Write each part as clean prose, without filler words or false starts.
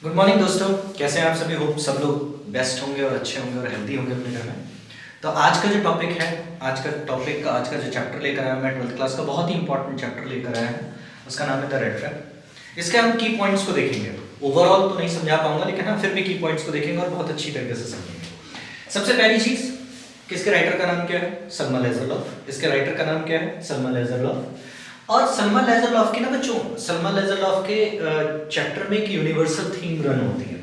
Good morning दोस्तों, कैसे हैं आप सभी। होप सब लोग बेस्ट होंगे और अच्छे होंगे और हेल्दी होंगे अपने घर में। तो आज का जो टॉपिक है, आज का जो चैप्टर लेकर आया मैं 12th क्लास का बहुत ही इंपॉर्टेंट चैप्टर लेकर आया हूँ। उसका नाम है द रेड ट्रैप। इसके हम की पॉइंट्स को देखेंगे। ओवरऑल तो नहीं समझा पाऊंगा, लेकिन हाँ फिर भी की पॉइंट्स को देखेंगे और बहुत अच्छी तरीके से समझेंगे। सबसे पहली चीज, किसके राइटर का नाम क्या है? सल्मा लेज़रलॉफ। इसके राइटर का नाम क्या है? सल्मा लेज़रलॉफ। और सल्मा लेज़रलॉफ की ना बच्चों, सल्मा लेज़रलॉफ के चैप्टर में एक यूनिवर्सल थीम रन होती है।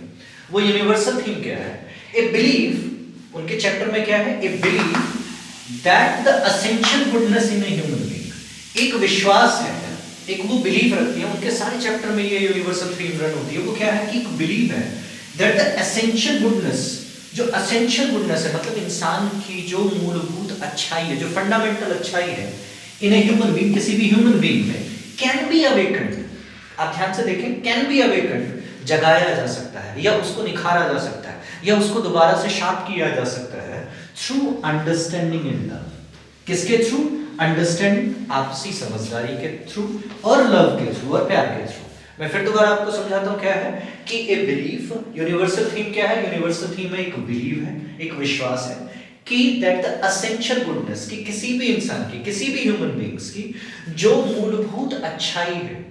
वो यूनिवर्सल थीम क्या है? ए बिलीव, उनके चैप्टर में क्या है? A believe that the essential goodness in a human being. एक विश्वास है, एक वो बिलीव रखती है। उनके सारे चैप्टर में ये यूनिवर्सल थीम रन होती है। वो क्या है कि एक बिलीव है दैट द एसेंशियल गुडनेस, जो एसेंशियल गुडनेस है मतलब इंसान की जो मूलभूत अच्छाई है, जो फंडामेंटल अच्छाई है इन ए ह्यूमन बीइंग, किसी भी ह्यूमन बीइंग में, कैन बी अवेकन्ड। आप ध्यान से देखें, कैन बी अवेकन्ड, जगाया जा सकता है या उसको निखारा जा सकता है या उसको दोबारा से शार्प किया जा सकता है थ्रू अंडरस्टैंडिंग इन लव। किसके थ्रू? अंडरस्टैंडिंग, आपसी समझदारी के थ्रू, और लव के थ्रू, और प्यार के थ्रू। मैं फिर दोबारा आपको समझाता हूं क्या है कि ए बिलीफ, यूनिवर्सल थीम क्या है? यूनिवर्सल थीम में एक बिलीव है, एक विश्वास है कि दैट द एसेंशियल गुडनेस, कि किसी भी इंसान की, किसी भी ह्यूमन बीइंग्स की जो मूलभूत अच्छाई है,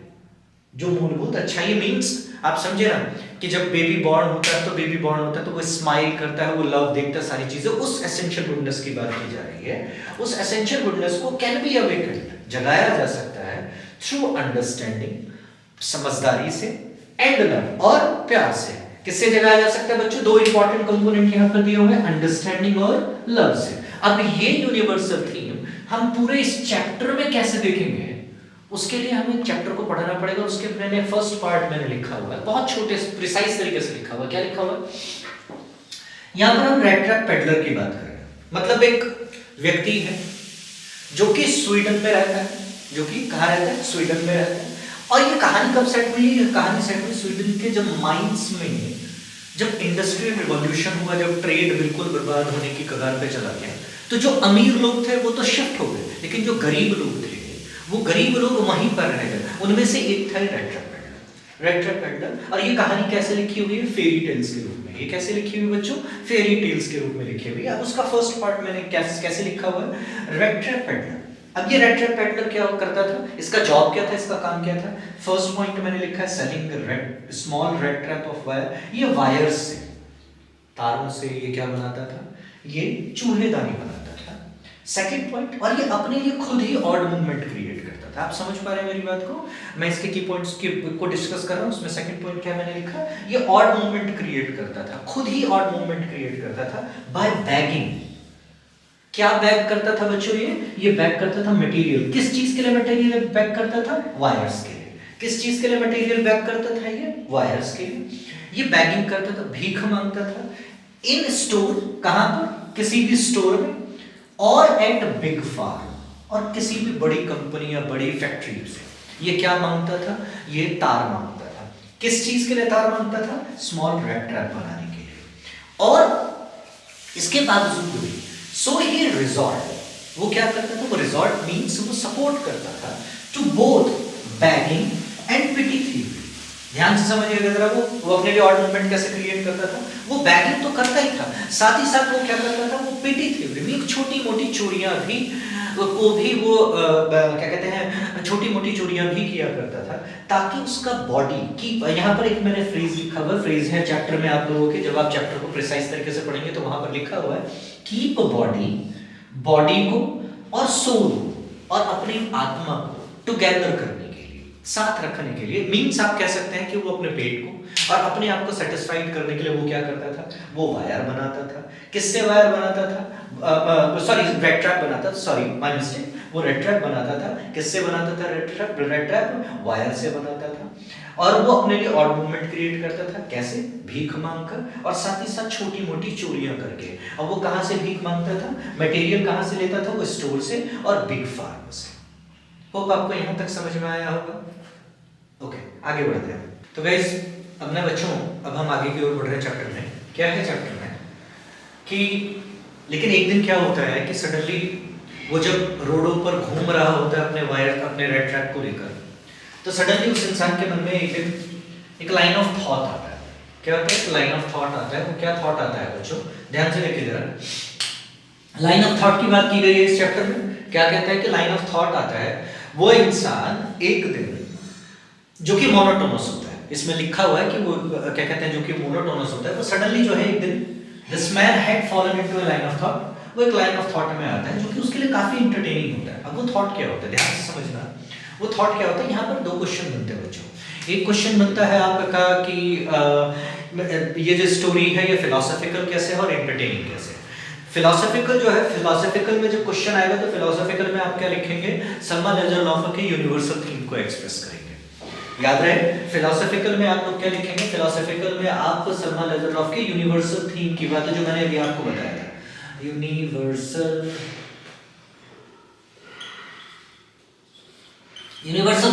जो मूलभूत अच्छाई मींस, आप समझे ना कि जब बेबी बॉर्न होता है तो बेबी बॉर्न होता है तो वो स्माइल करता है, वो लव देखता है, सारी चीजें, उस एसेंशियल गुडनेस की बात की जा रही है। उस एसेंशियल गुडनेस को कैन बी अवेकन्ड, जगाया जा सकता है थ्रू अंडरस्टैंडिंग, समझदारी से, एंड लव, और प्यार से। किससे जगाया जा सकता है बच्चों? दो इंपॉर्टेंट कंपोनेंट यहां पर दिए हुए हैं, अंडरस्टैंडिंग और लव से। अब ये यूनिवर्सल थीम हम पूरे इस चैप्टर में कैसे देखेंगे, उसके लिए हमें चैप्टर को पढ़ना पड़ेगा। उसके मैंने फर्स्ट पार्ट मैंने लिखा हुआ है, बहुत छोटे प्रिसाइज तरीके से लिखा हुआ है। क्या लिखा हुआ है? यहां पर हम रेड ट्रैप पेडलर की बात कर रहे हैं। मतलब एक व्यक्ति है जो कि स्वीडन में रहता है, जो कि कहां रहता है? स्वीडन में रहता है। और ये कहानी कब सेट हुई? ये कहानी सेट हुई स्वीडन के जब माइंस में, जब इंडस्ट्रियल रिवॉल्यूशन हुआ, जब ट्रेड बिल्कुल बर्बाद होने की कगार पे चला गया, तो जो अमीर लोग थे वो तो शिफ्ट हो गए, लेकिन जो गरीब लोग थे वो गरीब लोग वहीं पर रह गए। उनमें से एक था red trap peddler. Red trap peddler. और ये कहानी कैसे लिखी हुई है? फेरी टेल्स के रूप में। ये कैसे लिखी हुई बच्चों? फेरी टेल्स के रूप में लिखी हुई है। अब उसका फर्स्ट पार्ट मैंने कैसे लिखा हुआ है? रेड ट्रैप पेडलर। अब ये रेड ट्रैप पेडलर क्या करता था? इसका जॉब क्या था? इसका काम क्या था? फर्स्ट पॉइंट मैंने लिखा है selling red small red trap of wire. ये वायर्स से, तारों से ये क्या बनाता था? ये चूहेदानी बनाता था। सेकंड पॉइंट, और ये अपने लिए खुद ही ऑड मूवमेंट क्रिएट करता था। आप समझ पा रहे हैं मेरी बात को? मैं इसके की पॉइंट्स को डिस्कस कर रहा हूं। उसमें सेकंड पॉइंट क्या मैंने लिखा? ये ऑड मूवमेंट क्रिएट करता था, खुद ही ऑड मूवमेंट क्रिएट करता था बाय बैगिंग। क्या बैग करता था बच्चों? ये बैग करता था मटेरियल। किस चीज के लिए मटेरियल बैग करता था? वायर्स के लिए। किस चीज के लिए मटेरियल बैग करता था? ये वायर्स के लिए। ये बैगिंग करता था, भीख मांगता था इन स्टोर, कहां पर? किसी भी स्टोर में, और एट बिग फार्म, और किसी भी बड़ी कंपनी या बड़ी फैक्ट्री से। ये क्या मांगता था? ये तार मांगता था। किस चीज के लिए तार मांगता था? स्मॉल रेड ट्रैप बनाने के लिए। और इसके बावजूद भी सो ही रिजॉर्ट, वो क्या करता था? वो रिजॉर्ट मींस वो सपोर्ट करता था to both begging and petty thievery. ध्यान से समझिएगा जरा, वो अपने लिए ऑड मूवमेंट कैसे क्रिएट करता था? वो बैगिंग तो करता ही था, साथ ही साथ वो क्या करता था? वो पिटी थीवरी, एक छोटी मोटी चोरियां भी को भी वो क्या कहते हैं, छोटी मोटी चोरियां भी किया करता था, ताकि उसका बॉडी की, यहाँ पर एक मैंने फ्रेज लिखा हुआ, फ्रेज है चैप्टर में आप लोगों के, जब आप चैप्टर को प्रिसाइज तरीके से पढ़ेंगे तो वहां पर लिखा हुआ है कीप बॉडी को और सोल और अपनी आत्मा को टुगेदर करने के लिए, साथ रखने के लिए। मीन्स आप कह सकते हैं कि वो अपने पेट को और अपने आप को सेटिस्फाइड करने के लिए वो क्या करता था? वो वायर बनाता था। किससे वायर बनाता था? सॉरी, रेड ट्रैप बनाता था। Sorry, my mistake. वो रेड ट्रैप बनाता था। किससे बनाता था रेड ट्रैप? वायर से बनाता था। और वो अपने लिए ऑड मूवमेंट क्रिएट करता था। कैसे? भीख मांगकर, और साथ ही साथ छोटी मोटी चोरियां करके। और वो कहां से भीख मांगता था? मटेरियल कहां से लेता था? वो स्टोर से और बिग फार्म से। होप आपको यहां तक समझ में आया होगा। ओके, आगे बढ़ते हैं। तो गाइस, अब ना बच्चों, अब हम आगे की ओर बढ़ रहे हैं चैप्टर में। क्या है चैप्टर में कि, लेकिन एक दिन क्या होता है कि सडनली वो जब रोडों पर घूम रहा होता है अपने वायर, अपने रेड ट्रैप को लेकर, तो सडनली उस इंसान के मन में एक दिन एक लाइन ऑफ थॉट आता है। क्या होता है? लाइन ऑफ थॉट आता है। वो क्या थॉट आता है बच्चों? ध्यान से देखिए जरा। लाइन ऑफ थॉट की बात की गई है इस चैप्टर में। क्या कहता है कि लाइन ऑफ थॉट आता है वो इंसान एक दिन जो कि मोनोटोनस होता है, इसमें लिखा हुआ है कि वो क्या कहते हैं जो कि मोनोटोनस होता है, वो सडनली जो है एक दिन this man had fallen into a line of thought, वो एक लाइन ऑफ थॉट में आता है जो कि उसके लिए काफी इंटरटेनिंग होता है। अब वो थॉट क्या होता है, ध्यान से समझना। वो थॉट क्या होता है, यहाँ पर दो क्वेश्चन बनते हैं बच्चों। एक क्वेश्चन बनता है आपका कि ये जो स्टोरी है ये फिलोसॉफिकल कैसे है और एंटरटेनिंग कैसे है। फिलोसॉफिकल जो है, फिलोसॉफिकल में जब क्वेश्चन आएगा तो फिलोसॉफिकल में आप क्या लिखेंगे? सल्मा लेज़रलॉफ के यूनिवर्सल थीम को एक्सप्रेस करेंगे। याद रहे, फिलोसॉफिकल में आप लोग क्या लिखेंगे? फिलोसॉफिकल में आप सल्मा लेज़रलॉफ के यूनिवर्सल थीम की बात है जो मैंने अभी आपको बताया था, यूनिवर्सल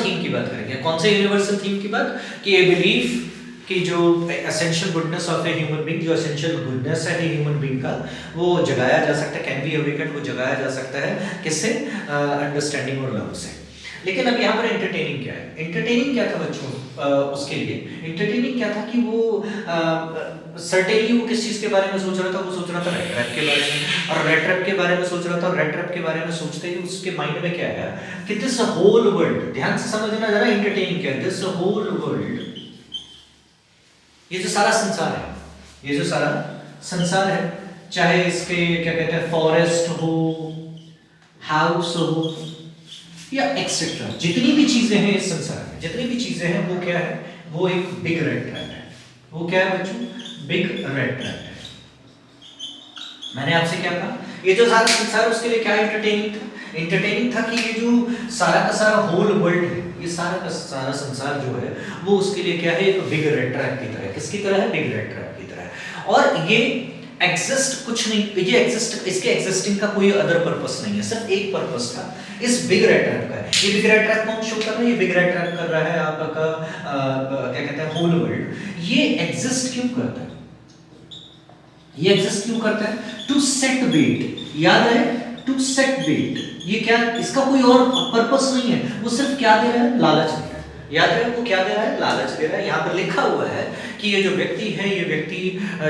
थीम की बात करेंगे। कौन से यूनिवर्सल थीम की बात? कि ए बिलीफ कि जो essential goodness of A human being, जो एसेंशियल गुडनेस है ह्यूमन बीइंग का, वो जगाया जा सकता है, कैन बी अवेकन्ड, वो जगाया जा सकता है किससे? अंडरस्टैंडिंग और लव से। लेकिन अब यहाँ पर एंटरटेनिंग क्या है? एंटरटेनिंग क्या था बच्चों उसके लिए? एंटरटेनिंग क्या था कि वो सर्टेनली वो किस चीज के बारे में सोच रहा था? वो सोच रहा था रेड ट्रैप के बारे में, और रेड ट्रैप के बारे में सोच रहा था। और रेड ट्रैप के बारे में सोचते ही उसके माइंड में क्या आया कि दिस होल वर्ल्ड, ध्यान से समझना जरा एंटरटेनिंग क्या है। दिस होल वर्ल्ड, ये जो सारा संसार है, ये जो सारा संसार है, चाहे इसके क्या कहते हैं फॉरेस्ट हो, हाउस हो या एक्सेट्रा, जितनी भी चीजें हैं इस संसार में, जितनी भी चीजें हैं वो क्या है? वो एक बिग रेड ट्रैप है। वो क्या है बच्चों? बिग रेड ट्रैप है। मैंने आपसे क्या कहा? ये जो सारा संसार, उसके लिए क्या एंटरटेनिंग था? एंटरटेनिंग था कि ये जो सारा का सारा होल वर्ल्ड है, ये सारा का सारा संसार जो है वो उसके लिए क्या है? एक बिग रेड ट्रैप की तरह। किसकी तरह है? बिग रेड ट्रैप की तरह। और ये एग्जिस्ट कुछ नहीं, ये एग्जिस्ट, इसके एग्जिस्टिंग का कोई अदर पर्पस नहीं है, सिर्फ एक पर्पस था इस बिग रेड ट्रैप का। ये बिग रेड ट्रैप कौन शो कर रहा है? ये बिग रेड ट्रैप कर रहा है आपका क्या कहते हैं होल वर्ल्ड। ये एग्जिस्ट क्यों करता है? ये एग्जिस्ट क्यों करता है? टू सेट बेट। याद है, टू सेट बेट। ये क्या, इसका कोई और पर्पस नहीं है, वो सिर्फ क्या दे रहा है? लालच दे रहा है। याद है वो क्या दे रहा है? लालच दे रहा है। यहाँ पर लिखा हुआ है कि ये जो व्यक्ति है, ये व्यक्ति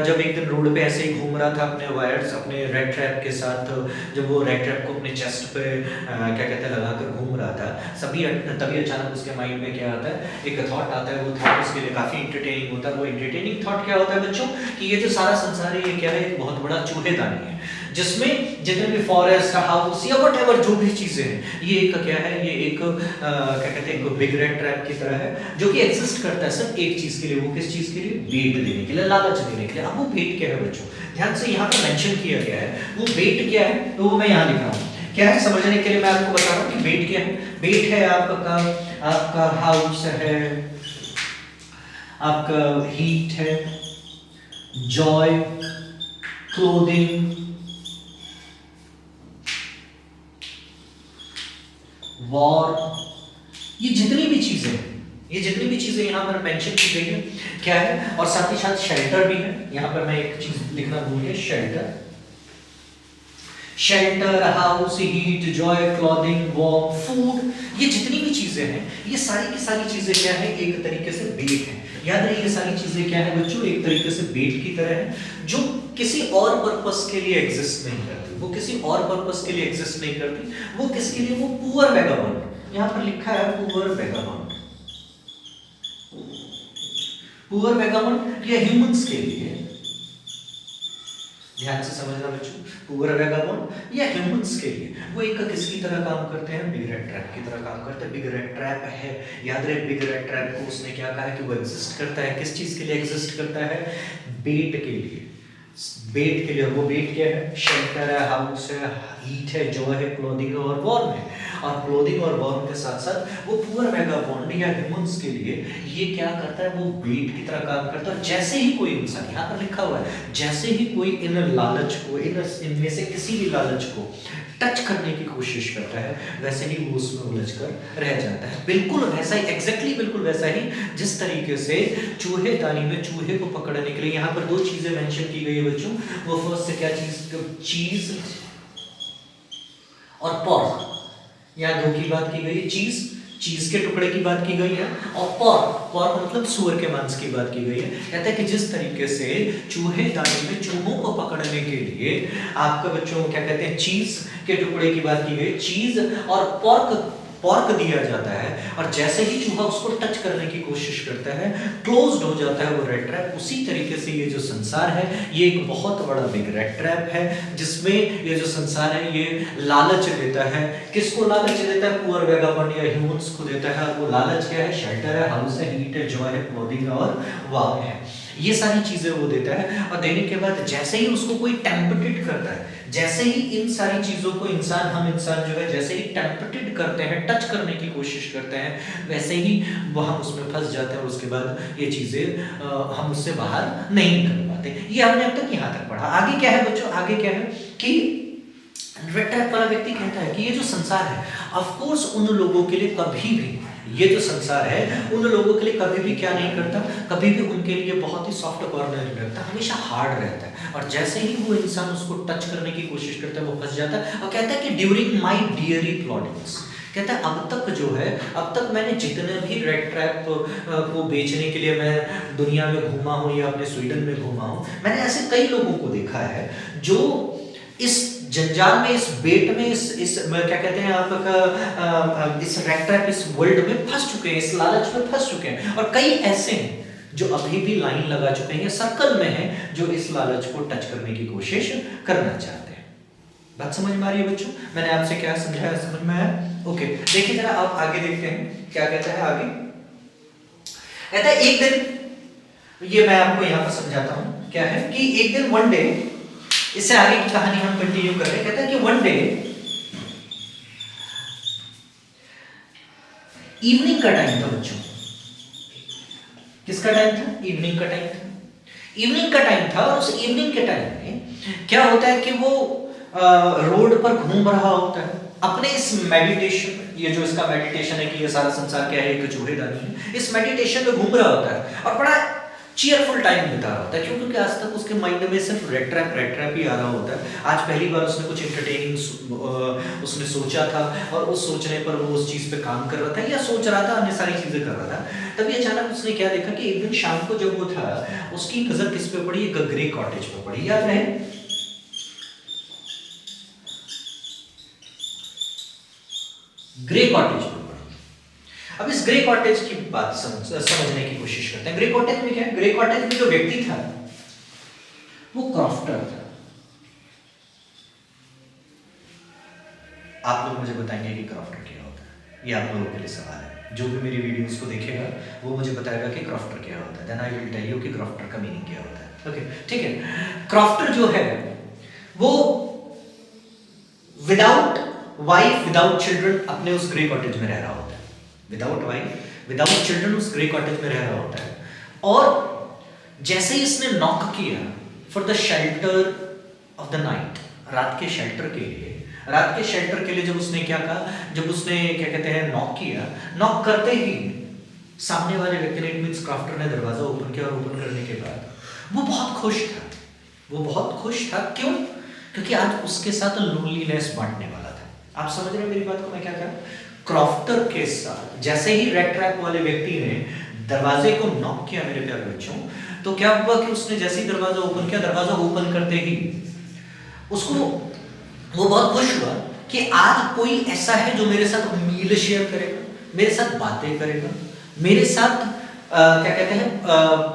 जब एक दिन रोड पे ऐसे ही घूम रहा था अपने वायर्स, अपने रेड ट्रैप के साथ, जब वो रेड ट्रैप को अपने चेस्ट पे क्या कहते हैं लगाकर घूम रहा था, तभी अचानक उसके माइंड में क्या आता है? एक थॉट आता है। वो थॉट उसके लिए काफी इंटरटेनिंग होता है। वो इंटरटेनिंग थॉट क्या होता है बच्चों? कि ये जो सारा संसार है ये क्या है? एक बहुत बड़ा चूहेदानी है, जिसमें जितने भी फॉरेस्ट, हाउस या व्हाटएवर जो भी चीजें हैं, ये एक क्या है? ये एक क्या कहते हैं, एक बिग रेड ट्रैप की तरह है, जो कि एग्जिस्ट करता है सिर्फ एक चीज के लिए। वो किस चीज के लिए? बेट देने के लिए, लालच देने के लिए। अब वो बेट क्या है बच्चों? ध्यान से यहाँ पर मेंशन किया गया है। वो बेट क्या है? तो वो मैं यहाँ लिख रहा हूँ। क्या है समझने के लिए मैं आपको बता रहा हूँ कि बेट क्या है। बेट है आपका हाउस है, आपका हीट है, जॉय, क्लोथिंग, वॉर, ये जितनी भी चीजें हैं, ये जितनी भी चीजें यहाँ पर मेंशन की गई है क्या है? और साथ ही साथ शेल्टर भी है। यहाँ पर मैं एक चीज लिखना भूल गया, shelter. Shelter, house, heat, Joy, clothing, warm, food, ये जितनी भी चीजें हैं, ये सारी की सारी चीजें क्या है? एक तरीके से बेट है। याद रहे, ये सारी चीजें क्या है बच्चों? एक तरीके से बेट की तरह है, जो किसी और पर्पस के लिए एग्जिस्ट नहीं करती। वो किसी और पर्पस के लिए एग्जिस्ट नहीं करती। वो किसके लिए? वो पुअर वैगाबॉन्ड। यहाँ पर लिखा है पुअर वैगाबॉन्ड। पुअर वैगाबॉन्ड या ह्यूमंस के लिए, ध्यान से समझना बच्चों, पुअर वैगाबॉन्ड या ह्यूमंस के लिए वो एक किसकी तरह काम करते हैं? बिग रेड ट्रैप की तरह काम करते हैं। बिग रेड ट्रैप है, याद रहे, बिग रेड ट्रैप को उसने क्या कहा है कि वो एग्जिस्ट करता है। किस चीज के लिए एग्जिस्ट करता है? बेट के लिए। बेट के लिए। वो बेट क्या है? शेल्टर है, हाउस है, हीट है, जॉय है, क्लोथिंग और वार्म है। और क्लोथिंग और वार्म के साथ साथ वो पुअर वैगाबॉन्ड या ह्यूमंस के लिए ये क्या करता है? वो बेट की तरह काम करता है। जैसे ही कोई इंसान, यहाँ पर लिखा हुआ है, जैसे ही कोई इन लालच को, इनमें से किसी भी लालच को टच करने की कोशिश करता है, वैसे ही वो उसमें उलझ कर रह जाता है। बिल्कुल वैसा ही, एग्जैक्टली बिल्कुल वैसा ही जिस तरीके से चूहेदानी में चूहे को पकड़ने के लिए यहाँ पर दो चीजें मेंशन की गई है बच्चों। वो फर्स्ट से क्या चीज और पॉर्क, यहाँ दो की बात की गई है, चीज चीज के टुकड़े की बात की गई है, और पॉर्क मतलब सूअर के मांस की बात की गई है। कहता है कि जिस तरीके से चूहेदानी में चूहों को पकड़ने के लिए आपका बच्चों क्या कहते हैं चीज के टुकड़े की बात की गई, चीज और पॉर्क दिया जाता है, और जैसे ही चूहा उसको टच करने की कोशिश करता है क्लोज्ड हो जाता है वो रेड ट्रैप। उसी तरीके से ये जो संसार है ये एक बहुत बड़ा बिग रेड ट्रैप है, जिसमें ये जो संसार है ये लालच देता है। किसको लालच देता है? पुअर वेगाबॉन्ड या ह्यूमंस को देता है। वो लालच क्या है? शेल्टर है, हाउस है, हीट है, जॉय है, क्लोथिंग और वाव है, ये सारी चीजें वो देता है। और देने के बाद जैसे ही उसको कोई टेम्पटेड करता है, जैसे ही इन सारी चीजों को हम इंसान जो है जैसे ही टेम्पटेड करते हैं, टच करने की कोशिश करते हैं, वैसे ही वो हम उसमें फंस जाते हैं, और उसके बाद ये चीजें हम उससे बाहर नहीं निकल पाते। ये हमने अब तक यहाँ तक पढ़ा। आगे क्या है बच्चों? आगे क्या है कि रेड ट्रैप वाला व्यक्ति कहता है कि ये जो संसार है ऑफ कोर्स उन लोगों के लिए कभी भी, ये जो संसार है उन लोगों के लिए कभी भी क्या नहीं करता, कभी भी उनके लिए बहुत ही सॉफ्ट कॉर्नर नहीं रखता, हमेशा हार्ड रहता है। और जैसे ही वो इंसान उसको टच करने की कोशिश करता है वो फंस जाता है। और कहता है कि ड्यूरिंग माई डियरी प्लॉटिंग्स, कहता है अब तक जो है, अब तक मैंने जितने भी रेड ट्रैप को बेचने के लिए मैं दुनिया में घूमा हूँ या अपने स्वीडन में घूमा हूँ, मैंने ऐसे कई लोगों को देखा है जो इस जंजाल में, इस बेट में, इस क्या कहते हैं आपका इस रेड ट्रैप, इस वर्ल्ड में फंस चुके हैं, इस लालच में फंस चुके हैं। और कई ऐसे हैं जो अभी भी लाइन लगा चुके हैं, सर्कल में हैं, जो इस लालच को टच करने की कोशिश करना चाहते हैं। बात समझ में आ रही है बच्चों? मैंने आपसे क्या समझाया, समझ में आया? ओके, देखिए जरा आप आगे देखते हैं क्या कहता है आगे। कहता है एक दिन, ये मैं आपको यहां पर समझाता हूं क्या है कि एक दिन, वन डे, इससे आगे की कहानी हम कंटिन्यू कर रहे हैं। कहता है कि वन डे इवनिंग का टाइम था बच्चों। किसका टाइम था? इवनिंग का टाइम था। इवनिंग का टाइम था, और उस इवनिंग के टाइम में क्या होता है कि वो रोड पर घूम रहा होता है अपने इस मेडिटेशन, ये जो इसका मेडिटेशन है कि ये सारा संसार क्या है, एक चूहेदानी है, इस मेडिटेशन में घूम रहा होता है और बड़ा चीयरफुल टाइम बिता रहा होता है। क्यों? क्योंकि आज तक उसके माइंड में सिर्फ रेड ट्रैप ही आ रहा होता है। आज पहली बार उसने कुछ एंटरटेनिंग उसने सोचा था, और उस सोचने पर वो उस चीज पे काम कर रहा था, या सोच रहा था, अन्य सारी चीजें कर रहा था। तभी अचानक उसने क्या देखा कि एक दिन शाम को जब वो था, उसकी नजर किस पे पड़ी? एक ग्रे कॉटेज पे पड़ी। याद रहे? ग्रे कॉटेज पे पड़ी। अब इस ग्रे कॉटेज की बात समझने की कोशिश करते हैं। ग्रे कॉटेज में क्या है? ग्रे कॉटेज में जो व्यक्ति था वो क्रॉफ्टर था। आप लोग मुझे बताएंगे कि क्रॉफ्टर क्या होता है? ये आप लोगों के लिए सवाल है। जो भी मेरी वीडियोस को देखेगा वो मुझे बताएगा कि क्रॉफ्टर क्या होता है। Then I will tell you कि क्रॉफ्टर का मीनिंग क्या होता है। ओके, ठीक है। क्रॉफ्टर जो है वो विदाउट वाइफ, विदाउट चिल्ड्रन अपने उस ग्रे कॉटेज में रह रहा होता है। विदाउट वाइफ, विदाउट चिल्ड्रन उस ग्रे कॉटेज में रह रहा होता है। और जैसे ही इसने नॉक किया for the shelter of the night, रात के शेल्टर के लिए, रात के शेल्टर के लिए जब उसने क्या कहा, जब उसने क्या कहते हैं नॉक किया, नॉक करते ही सामने वाले व्यक्ति ने, इट मींस क्रॉफ्टर ने दरवाजा ओपन किया, और ओपन करने के बाद वो बहुत खुश था। वो बहुत खुश था। क्यों? क्योंकि आज उसके साथ लोनलीनेस बांटने वाला था। आप समझ रहे हैं मेरी बात को? मैं क्या कह रहा हूं? क्रॉफ्टर के साथ जैसे ही रेड ट्रैप वाले व्यक्ति ने दरवाजे को नॉक किया मेरे प्यारे बच्चों, तो क्या हुआ कि उसने जैसे ही दरवाजा ओपन किया, दरवाजा ओपन करते ही उसको, वो बहुत खुश हुआ कि आज कोई ऐसा है जो मेरे साथ मील शेयर करेगा, मेरे साथ बातें करेगा, मेरे साथ क्या कहते हैं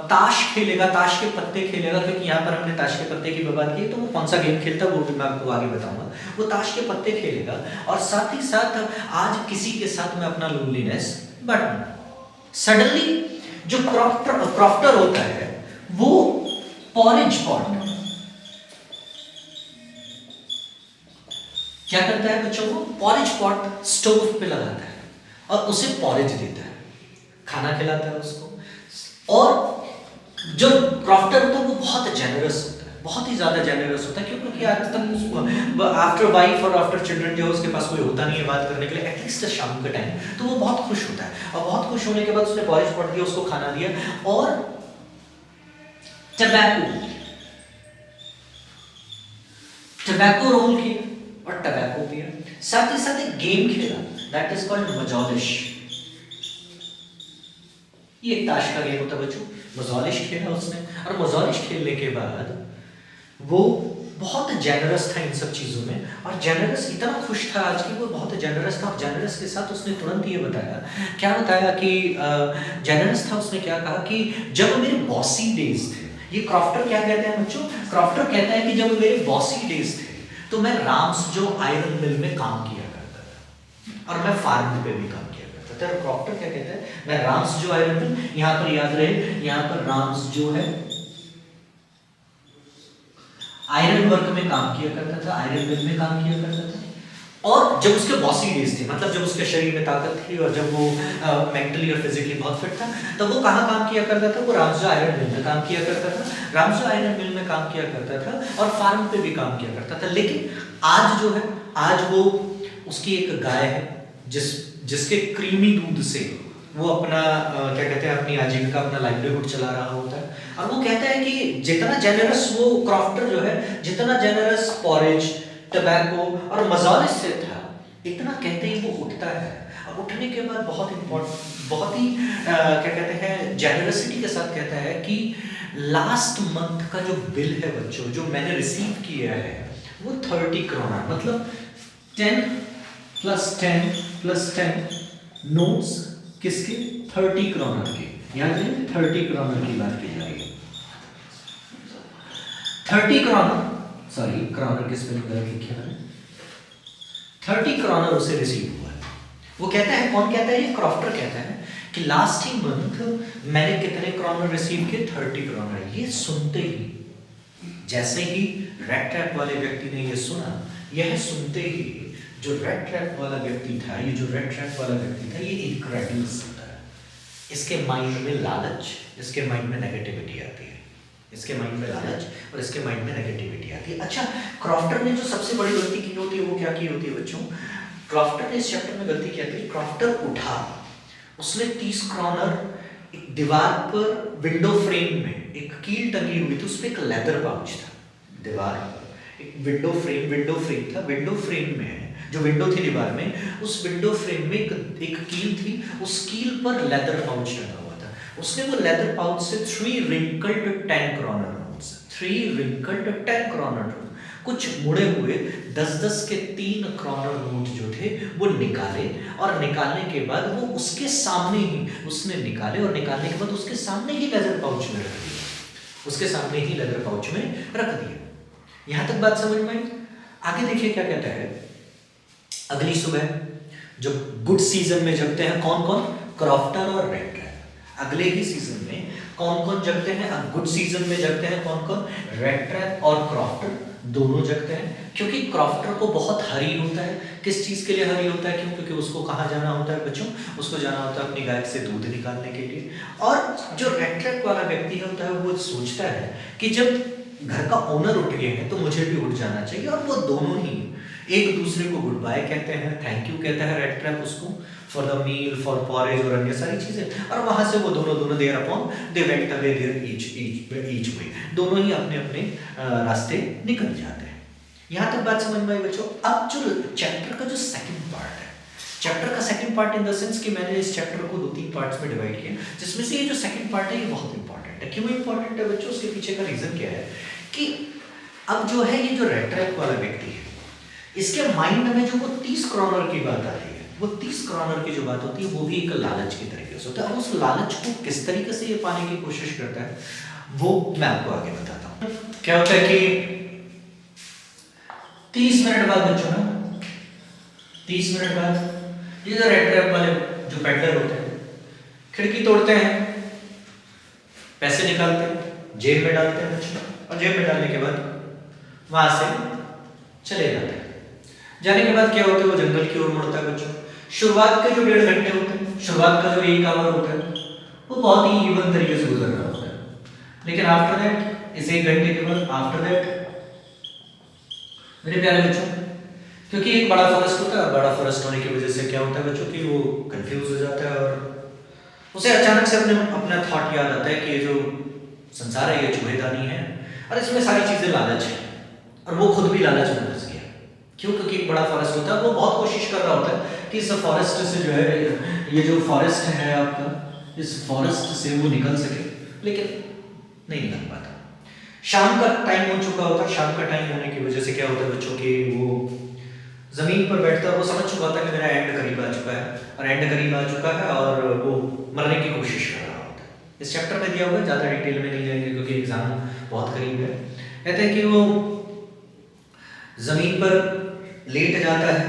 ताश खेलेगा, ताश के पत्ते खेलेगा। क्योंकि यहाँ पर हमने ताश के पत्ते की बात की, तो वो कौन सा गेम खेलता है वो भी मैं आपको आगे बताऊंगा। वो ताश के पत्ते खेलेगा, और साथ ही साथ आज किसी के साथ में अपना लोनलीनेस बांटना। सडनली जो क्रॉफ्टर होता है वो पॉरेज पॉट क्या करता है बच्चों को? पॉरेज पॉट स्टोव पे लगाता है और उसे पॉरेज देता है, खाना खिलाता है उसको। और जो क्रॉफ्टर होता है वो बहुत जेनरस होता है, बहुत ही ज्यादा जेनरस होता है। क्यों? क्योंकि आज तक आफ्टर वाइफ और आफ्टर चिल्ड्रन जो उसके पास कोई होता नहीं है बात करने के लिए, एटलीस्ट शाम के टाइम, तो वो बहुत खुश होता है। और बहुत खुश होने के बाद उसने पॉरेज पॉट दिया, उसको खाना दिया, और टबैको रोल किया और टबैको पिया। साथ ही साथ एक गेम खेला, दैट इज कॉल्ड मजॉलिश। ये एक ताश का गेम होता है बच्चों। मजॉलिश खेला उसने, और मजॉलिश खेलने के बाद वो बहुत जेनरस था इन सब चीज़ों में, और जेनरस इतना खुश था आज की, वो बहुत जेनरस था। और जेनरस के साथ उसने तुरंत ये बताया, क्या बताया कि जेनरस था, उसने क्या कहा कि जब मेरे बॉसी डेज थे, ये क्रॉफ्टर क्या कहते हैं बच्चों, क्रॉफ्टर कहता है कि जब मेरे बॉसी डेज थे तो मैं राम्स जो आयरन मिल में काम किया करता था, और मैं फार्म पे भी काम किया करता था। क्रॉफ्टर क्या कहता है, मैं राम्स जो आयरन मिल, यहाँ पर याद रहे, यहाँ पर राम्स जो है आयरन वर्क में काम किया करता था, आयरन मिल में काम किया करता था। और जब उसके बॉसी डेज थे, मतलब जब उसके शरीर में ताकत थी और जब वो मेंटली और फिजिकली बहुत फिट था, तब वो कहाँ काम किया करता था, वो रामजो आयरन मिल में काम किया करता था, रामजो आयरन मिल में काम किया करता था और फार्म पे भी काम किया करता था। लेकिन आज जो है, आज वो उसकी एक गाय है जिसके क्रीमी दूध से वो अपना क्या कहते हैं, अपनी आजीविका, अपना लाइवलीहुड चला रहा होता है। और वो कहता है कि जितना जेनरस वो क्रॉफ्टर जो है, जितना जेनरस पॉरेज, टबैको और मजॉलिस से था, इतना कहते ही वो उठता है। और उठने के बाद बहुत ही क्या कहते हैं, जेनरसिटी के साथ कहता है कि लास्ट मंथ का जो बिल है बच्चों, जो मैंने रिसीव किया है, वो 30 क्रोना, मतलब 10 + 10 + 10 नोट्स किसके, 30 क्रोनर के। याद है 30 क्रोनर की बात की जा रही है। 30 क्रोनर, सॉरी क्रोनर की स्पेलिंग गलत लिखी है मैंने, 30 क्रोनर उसे रिसीव हुआ है। वो कहता है, कौन कहता है, ये क्रॉफ्टर कहता है कि लास्ट ही मंथ मैंने कितने क्रोनर रिसीव किए, 30 क्रोनर। ये सुनते ही, जैसे ही रेड ट्रैप वाले व्यक्ति ने ये सुना, यह सुनते ही जो रेड ट्रैप वाला व्यक्ति था, ये जो रेड ट्रैप वाला व्यक्ति था, ये इनक्रेडिबल होता है। इसके माइंड में लालच, इसके माइंड में नेगेटिविटी आती है, इसके माइंड में लालच और इसके माइंड में नेगेटिविटी आती है। अच्छा, क्रॉफ्टर ने जो सबसे बड़ी गलती की होती है, वो क्या की होती है बच्चों, क्रॉफ्टर ने इस चैप्टर में गलती क्या की, क्रॉफ्टर उठा, उसने 30 क्रोनर एक दीवार पर विंडो फ्रेम में एक कील टंगी हुई थी, उस पर एक लेदर पाउच था, दीवार पर एक विंडो फ्रेम था, विंडो फ्रेम में जो विंडो थी दीवार में, उस विंडो फ्रेम में एक कील थी, उस कील पर लेदर पाउच लगा हुआ था। उसने वो लेदर पाउच से 3 wrinkled 10 kroner notes, 3 wrinkled 10 kroner note, कुछ मुड़े हुए 10-10 के 3 क्रोनर नोट जो थे वो निकाले, और निकालने के बाद वो उसके सामने ही उसने निकाले, और निकालने के बाद उसके सामने ही लेदर पाउच में रख दिया, उसके सामने ही लेदर पाउच में रख दिया। यहां तक बात समझ में आई? आगे देखिए क्या कहता है, अगली सुबह जो गुड सीजन में जगते हैं कौन कौन, क्रॉफ्टर और रेड ट्रैप। अगले ही सीजन में कौन कौन जगते हैं, गुड सीजन में जगते हैं कौन कौन, रेड ट्रैप और क्रॉफ्टर दोनों जगते हैं। क्योंकि क्रॉफ्टर को बहुत हरी होता है, किस चीज के लिए हरी होता है, क्यों, क्योंकि उसको कहाँ जाना होता है बच्चों, उसको जाना होता है अपनी गाय से दूध निकालने के लिए। और जो रेड ट्रैप वाला व्यक्ति होता है वो सोचता है कि जब घर का ओनर उठ गए हैं तो मुझे भी उठ जाना चाहिए, और वो दोनों ही एक दूसरे को गुड बाय कहते हैं, थैंक यू कहता है रेड ट्रैप उसको for the meal, for porridge और अन्य सारी चीजें। और वहां से वो दोनों thereupon they went away their each way, दोनों ही अपने अपने रास्ते निकल जाते हैं। यहाँ तक बात समझ में आई बच्चों? अब जो चैप्टर का जो सेकंड पार्ट है, चैप्टर का second part in the sense कि मैंने इस चैप्टर को 2-3 पार्ट्स में डिवाइड किया, जिसमें से ये जो सेकंड पार्ट है ये बहुत इंपॉर्टेंट है। क्यों इंपॉर्टेंट है बच्चों? उसके पीछे का रीजन क्या है कि अब जो है ये जो रेड ट्रैप वाला व्यक्ति है, इसके माइंड में जो वो 30 क्रोनर की बात आती है, वो 30 क्रोनर की जो बात होती है वो भी एक लालच की तरीके से होता है। अब उस लालच को किस तरीके से ये पाने की कोशिश करता है वो मैं आपको आगे बताता हूँ। क्या होता है कि 30 मिनट बाद बच्चों ना, 30 मिनट बाद ये जो रेड ट्रैप वाले जो पेडलर होते हैं खिड़की तोड़ते हैं, पैसे निकालते हैं, जेब में डालते हैं बच्चों, और जेब में डालने के बाद वहां से चले जाते हैं। जाने के बाद क्या होता है, वो जंगल की ओर मुड़ता है बच्चों। शुरुआत के जो 1.5 घंटे होते हैं, शुरुआत का जो 1 आवर होता है, वो बहुत ही इवन तरीके से गुजर रहा होता है। लेकिन आफ्टर दैट, इस 1 घंटे के बाद आफ्टर दैट मेरे प्यारे बच्चों, क्योंकि एक बड़ा फॉरेस्ट होता है, बड़ा फॉरेस्ट होने की वजह से क्या होता है बच्चों कि वो कंफ्यूज हो जाता है, और उसे अचानक से अपना थॉट याद आता है कि ये जो संसार है ये चूहेदानी है, और इसमें सारी चीजें लालच है, और वो खुद भी लालच में फंस गया। क्यों? क्योंकि एक बड़ा फॉरेस्ट होता है, वो बहुत कोशिश कर रहा होता है कि इस फॉरेस्ट से जो है, ये जो फॉरेस्ट है आपका, इस फॉरेस्ट से वो निकल सके, लेकिन नहीं निकल पाता। शाम का टाइम हो चुका होता है। शाम का टाइम होने की वजह से क्या होता है बच्चों की, वो जमीन पर बैठता है, वो समझ चुका होता है कि मेरा एंड करीब आ चुका है, और एंड करीब आ चुका है और वो मरने की कोशिश कर रहा होता है। इस चैप्टर में दिया हुआ है, ज़्यादा डिटेल में नहीं जाएंगे क्योंकि एग्जाम बहुत करीब है। कहते हैं कि वो जमीन पर लेट जाता है,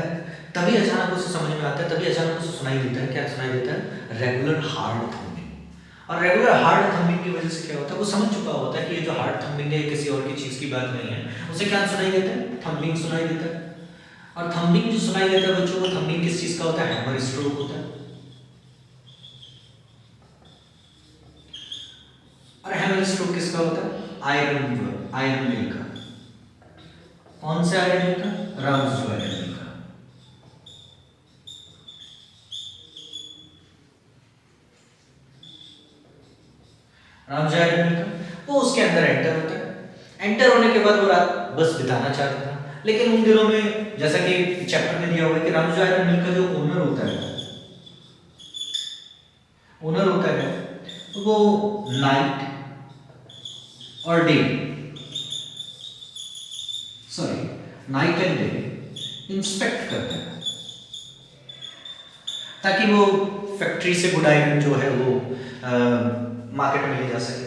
तभी अचानक उसे समझ में आता है, तभी अचानक उसे सुनाई देता है, क्या सुनाई देता है, रेगुलर हार्ड थंबिंग। और रेगुलर हार्ड थंबिंग की वजह से क्या होता है, वो समझ चुका होता है कि ये जो हार्ड थंबिंग है किसी और की चीज़ की बात नहीं है, उसे क्या सुनाई देता है, थंबिंग सुनाई देता है। और थंबिंग जो सुनाई देता है बच्चों को, थंबिंग किस चीज़ का होता है, हैमर स्ट्रोक होता है। और हैमर स्ट्रोक किसका होता है, आयरन मिल का। कौन से आयरन मिल का, राम्सजो आयरन मिल का। राम्सजो आयरन मिल का, वो उसके अंदर एंटर होता है। एंटर होने के बाद वो रात बस बिताना चाहता था, लेकिन उन दिनों में जैसा कि चैप्टर में दिया हुआ है कि राम्सजो आयरन मिल का जो ओनर होता है वो नाइट और day, night and day inspect करते हैं, ताकि वो फैक्ट्री से गुड आयरन जो है वो मार्केट में ले जा सके।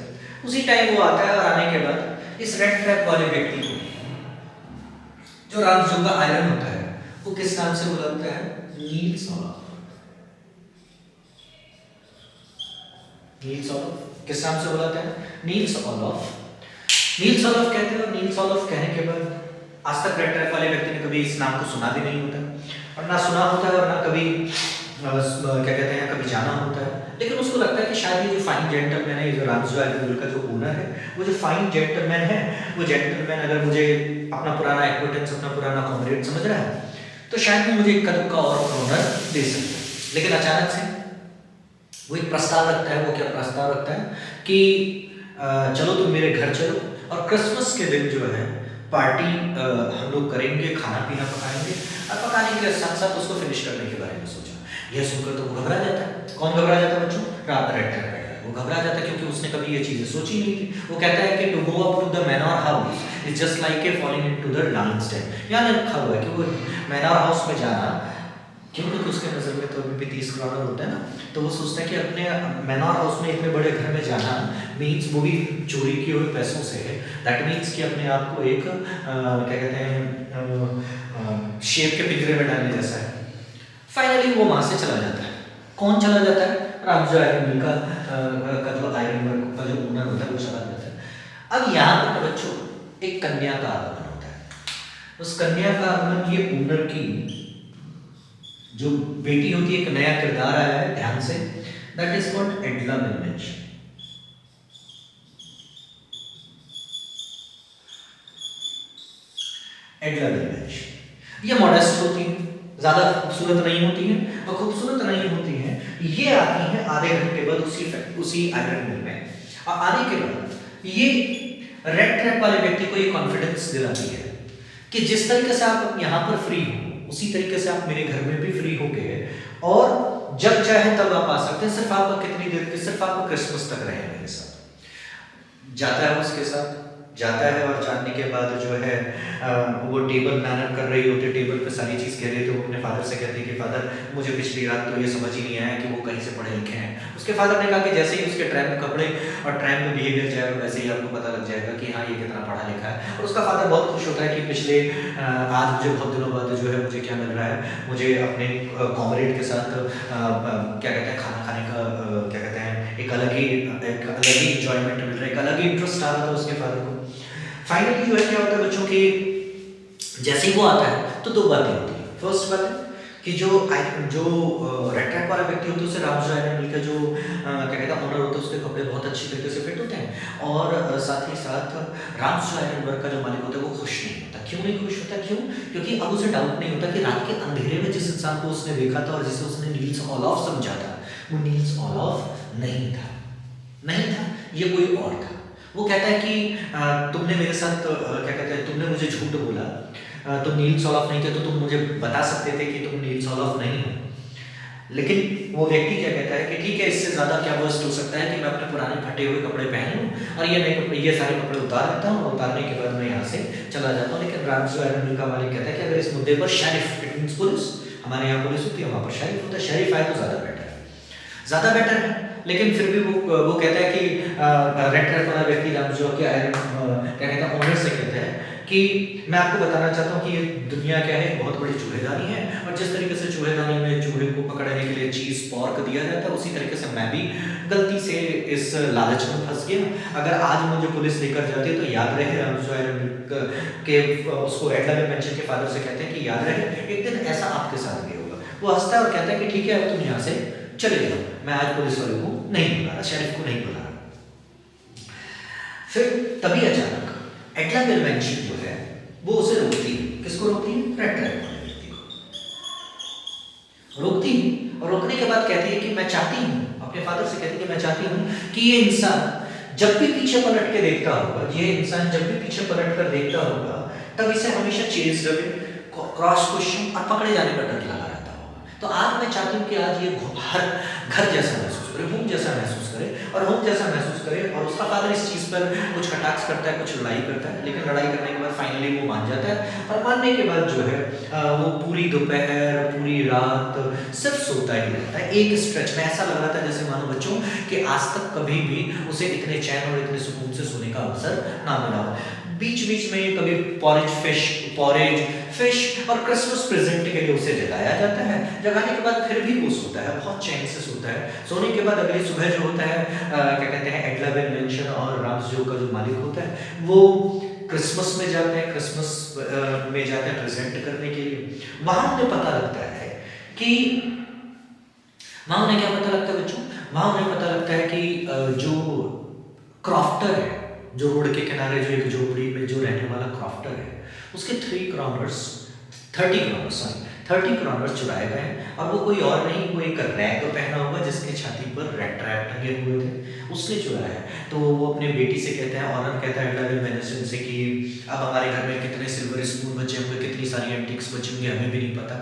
उसी टाइम वो आता है, और आने के बाद इस रेड ट्रैप वाले व्यक्ति को, जो राम्सजो का आयरन होता है, वो किस नाम से बुलाता है, नील्स ओलॉफ। नील्स ओलॉफ किस नाम से बुलाते हैं, नील्स ओलॉफ। नील्स ओलॉफ कहते हैं, और नील्स ओलॉफ कहने के बाद आज तक रेड ट्रैप वाले व्यक्ति ने कभी इस नाम को सुना भी नहीं होता, और ना सुना होता है, और ना कभी क्या कहते हैं कभी जाना होता है। लेकिन उसको लगता है कि शायद ये जो फाइन जेंटलमैन है, ये जो राम्सजो आयरन मिल का जो ओनर है, वो जो फाइन जेंटलमैन है, वो जेंटलमैन अगर मुझे अपना पुराना एक्विटेंस, अपना पुराना कॉमरेड समझ रहा है, तो शायद वो मुझे इक्का दुक्का और ऑनर दे सकता है। लेकिन अचानक से वो एक प्रस्ताव रखता है। वो क्या प्रस्ताव रखता है कि चलो तुम मेरे घर चलो, और क्रिसमस के दिन जो है पार्टी हम लोग करेंगे, खाना पीना पकाएंगे, और पकाने के साथ साथ उसको फिनिश करने के बारे में सोचा। यह सुनकर तो वो घबरा जाता है। कौन घबरा जाता है बच्चों, रेड ट्रैप। वो घबरा जाता है क्योंकि उसने कभी ये चीज़ें सोची नहीं थी। वो कहता है कि to go up to the manor house is just like a falling into the lion's den. यहाँ लिखा हुआ है कि वो मैनर हाउस में जाना, क्योंकि उसके नज़र में तो अभी भी 30 करोड़ होता है ना, तो वो सोचता है कि अपने मैनर हाउस में इतने बड़े घर में जाना मीन्स, वो भी चोरी किए हुए पैसों से, दैट मीन्स कि अपने आप को एक क्या कहते हैं शेर के पिंजरे में डालने जैसा है। फाइनली वो वहाँ से चला जाता है। कौन चला जाता है, राम्सजो आयरन मिल का जो आयरन वर्क का जो ओनर होता है वो चला जाता है। अब यहाँ पर बच्चों एक कन्या का आगमन होता है। उस कन्या का आगमन, ये ओनर की जो बेटी होती है, एक नया किरदार आया है, ध्यान से, दैट इज कॉल्ड एडला मिलमेच। एडला मिलमेच ये मॉडेस्ट होती है, ज्यादा खूबसूरत नहीं होती है, और खूबसूरत नहीं होती है। ये आती है आधे घंटे बाद उसी आयरन मिल में, और आने के बाद ये रेड ट्रैप वाले व्यक्ति को ये कॉन्फिडेंस दिलाती है कि जिस तरीके से आप यहाँ पर फ्री हो, उसी तरीके से आप मेरे घर में भी फ्री हो गए, और जब चाहे तब आप आ सकते हैं। सिर्फ आप कितनी देर के, सिर्फ आप क्रिसमस तक रहे मेरे साथ। जाता है उसके साथ, जाता है, और जानने के बाद जो है वो टेबल मैनर कर रही होती है, टेबल पे सारी चीज़ कह रही, तो वो अपने फादर से कहती है कि फादर मुझे पिछली रात तो ये समझ ही नहीं आया कि वो कहीं से पढ़े लिखे हैं। उसके फादर ने कहा कि जैसे ही उसके ट्रैम में कपड़े और ट्रैम में बिहेवियर जाएगा, वैसे ही आपको पता लग जाएगा कि हाँ ये कितना पढ़ा लिखा है। और उसका फादर बहुत खुश होता है कि पिछले आज मुझे बहुत दिनों बाद जो है मुझे क्या मिल रहा है, मुझे अपने कॉमरेड के साथ क्या कहते हैं खाना खाने का क्या कहते हैं एक अलग ही इंजॉयमेंट मिल रहा है, एक अलग ही इंटरेस्ट आ रहा था उसके फादर को। फाइनली जो है क्या होता है बच्चों की, जैसे ही वो आता है तो दो बातें होती हैं। फर्स्ट बात है कि जो रेड ट्रैप वाला व्यक्ति होता है उसे राम्सजो आयरन मिल का जो क्या कहते हैं ओनर होता है, उसके कपड़े बहुत अच्छी तरीके से फिट होते हैं, और साथ ही साथ राम्सजो आयरन वर्क का जो मालिक होता है वो खुश नहीं होता। क्यों नहीं खुश होता, क्यों? क्योंकि अब उसे डाउट नहीं होता कि रात के अंधेरे में जिस इंसान को उसने देखा था और जिसे उसने नील्स ओलॉफ समझा था, वो नील्स ओलॉफ नहीं था, ये कोई और था। वो कहता है कि तुमने मेरे साथ क्या कहते हैं, तुमने मुझे झूठ बोला, तुम नील्स ओलॉफ नहीं थे, तो तुम मुझे बता सकते थे कि तुम नील्स ओलॉफ नहीं हो। लेकिन वो व्यक्ति क्या कहता है कि ठीक है, इससे ज़्यादा क्या वर्स्ट हो सकता है कि मैं अपने पुराने फटे हुए कपड़े पहन लूँ और ये नए कपड़े, ये सारे कपड़े उतार देता हूँ और उतारने के बाद मैं यहाँ से चला जाता हूँ। लेकिन रामजो आयरन का मालिक कहता है कि अगर इस मुद्दे पर शेरिफ, इट मींस पुलिस, हमारे यहाँ पुलिस होती है, वहाँ पर शेरिफ होता है, शेरिफ आए तो ज़्यादा बेटर है। लेकिन फिर भी वो कहता है कि रेड ट्रैप वाला व्यक्ति रामजो के आयरन क्या कहता है, ओनर से कहता है कि मैं आपको बताना चाहता हूँ कि ये दुनिया क्या है, बहुत बड़ी चूहेदानी है और जिस तरीके से चूहेदानी में चूहे को पकड़ने के लिए चीज़ पॉर्क दिया जाता है, उसी तरीके से मैं भी गलती से इस लालच में फंस गया। अगर आज मुझे पुलिस लेकर जाती है तो याद रहे, रामजो आयरन के उसको एडलर मेंशन के फादर से कहते हैं कि याद रहे एक दिन ऐसा आपके साथ भी होगा। वो हंसता है और कहता है कि ठीक है, अब तुम यहाँ से चले जाओ, मैं आज पुलिस वाले को नहीं बुला रहा, शेरिफ को नहीं बुला रहा। फिर तभी अचानक एडला मेंशन जो है वो उसे रोकती है। किसको रोकती है? रेड ट्रैप वाले व्यक्ति को रोकती है और रोकने के बाद कहती है कि मैं चाहती हूँ, अपने फादर से कहती है कि मैं चाहती हूँ कि ये इंसान जब भी पीछे पलट के देखता होगा, ये इंसान जब भी पीछे पलट कर देखता होगा, तब इसे हमेशा चेज रवे, क्रॉस क्वेश्चन और पकड़े जाने का डर लगा रहता होगा। तो आज मैं चाहती हूँ कि आज ये हर घर जैसा महसूस करे, होम जैसा महसूस करे और होम जैसा महसूस करे। और उसका फादर इस चीज़ पर कुछ कटाक्ष करता है, कुछ लड़ाई करता है, लेकिन लड़ाई करने के बाद फाइनली वो मान जाता है और मानने के बाद जो है वो पूरी दोपहर, पूरी रात सिर्फ सोता ही रहता है। एक स्ट्रेच में ऐसा लग रहा था जैसे मानो बच्चों कि आज तक कभी भी उसे इतने चैन और इतने सुकून से सोने का अवसर ना मिला हो। बीच बीच में कभी पॉरेज फिश और क्रिसमस प्रेजेंट के लिए उसे जगाया जाता है। जगाने के बाद फिर भी वो सोता है, बहुत चैन से सोता है। सोने के बाद अगली सुबह जो होता है क्या कहते हैं, एडला मेंशन और रामजो का जो मालिक होता है वो क्रिसमस में जाते हैं, क्रिसमस में जाते हैं प्रेजेंट करने के लिए। वहां उन्हें पता लगता है कि वहां उन्हें क्या पता लगता है बच्चों, वहां उन्हें पता लगता है कि जो क्रॉफ्टर है, जो रोड के किनारे जो एक झोपड़ी में जो रहने वाला क्रॉफ्टर है, उसके 30 क्रॉनर्स चुराए गए हैं। और वो कोई और नहीं, वो एक रैग पहना हुआ जिसके छाती पर रेड ट्रैप टंगे हुए थे, उसने चुराया है। तो वो अपने बेटी से कहते हैं, ऑनर कहता है एडला मेंशन से कि अब हमारे घर में कितने सिल्वर स्पून बचे होंगे, कितनी सारी एंटिक्स बचे होंगे, हमें भी नहीं पता।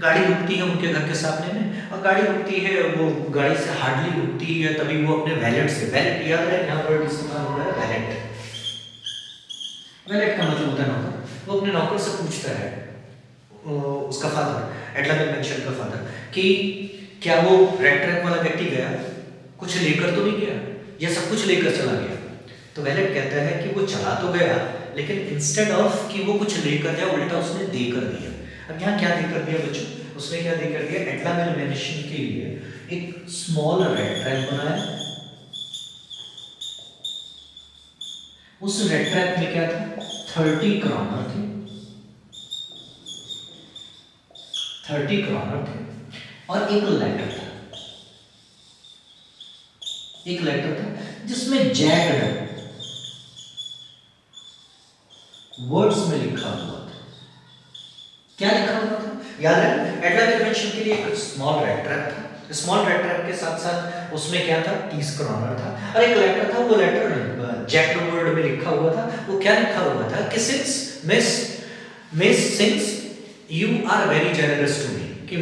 गाड़ी रुकती है उनके घर के सामने में और गाड़ी रुकती है, वो गाड़ी से हार्डली रुकती है, तभी वो अपने वैलेट से, वैलेट याद है यहाँ पर इस्तेमाल हो रहा है वैलेट, वैलेट का मतलब होता है नौकर। वो अपने नौकर से पूछता है, उसका फादर एडला मेंशन का फादर, कि क्या वो रेड ट्रैप वाला व्यक्ति गया, कुछ लेकर तो नहीं गया या सब कुछ लेकर चला गया? तो वैलेट कहता है कि वो चला तो गया, लेकिन इंस्टेड ऑफ कि वो कुछ लेकर जाए, उल्टा उसने देकर दिया। अब यहाँ क्या देकर दिया बच्चों? उसने क्या देकर दिया? एडला मेंशन के लिए एक स्मॉल रेड ट्रैप बनाया। उस रेड ट्रैप में क्या था? 30 क्रॉनर थे, 30 क्रॉनर थे और एक लेटर था, एक लेटर था जिसमें जैग्ड वर्ड्स में लिखा हुआ था। क्या लिखा हुआ था? याद है, एडला मेंशन के लिए एक स्मॉल रेड ट्रैप था, स्मॉल रेड ट्रैप के साथ साथ उसमें क्या था? 30 क्रॉनर था और एक लेटर था। वो लेटर जैक्ड वर्ड में लिखा हुआ था। वो क्या लिखा हुआ था कि since you are very generous to me, कि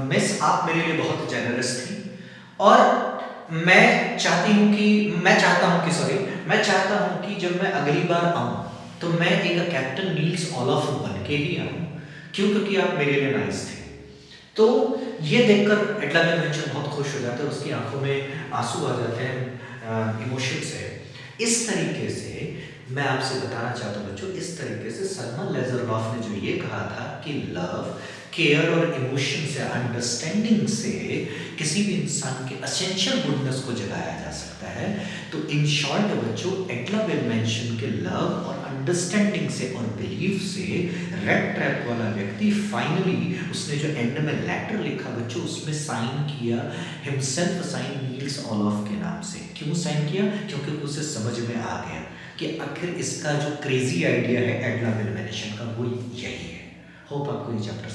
मिस आप मेरे लिए बहुत जेनरस थी और मैं चाहता हूं कि जब मैं अगली बार आऊं तो मैं एक कैप्टन नील्स ओलफ बन के ही आऊं, क्योंकि आप मेरे लिए नाइस थे। तो ये देखकर एडला मेंशन बहुत खुश हो जाता है, उसकी आंखों में आंसू आ जाते हैं इमोशन से। इस तरीके से मैं आपसे बताना चाहता हूँ बच्चों, इस तरीके से सलमान लेज़रलॉफ ने जो ये कहा था कि लव, केयर और इमोशन से, अंडरस्टैंडिंग से किसी भी इंसान के एसेंशियल गुडनेस को जगाया जा सकता है। तो इन शॉर्ट बच्चों, एडला मेंशन के लव और अंडरस्टैंडिंग से और बिलीफ से रेड ट्रैप वाला व्यक्ति फाइनली, उसने जो एंड में लेटर लिखा बच्चों, उसमें साइन किया, हिमसेल्फ साइन नील्स ओलफ के नाम से। क्यों साइन किया? क्योंकि उसे समझ में आ गया कि आखिर इसका जो क्रेजी आइडिया है एडला मेंशन का, वो यही है। होप आपको ये चैप्टर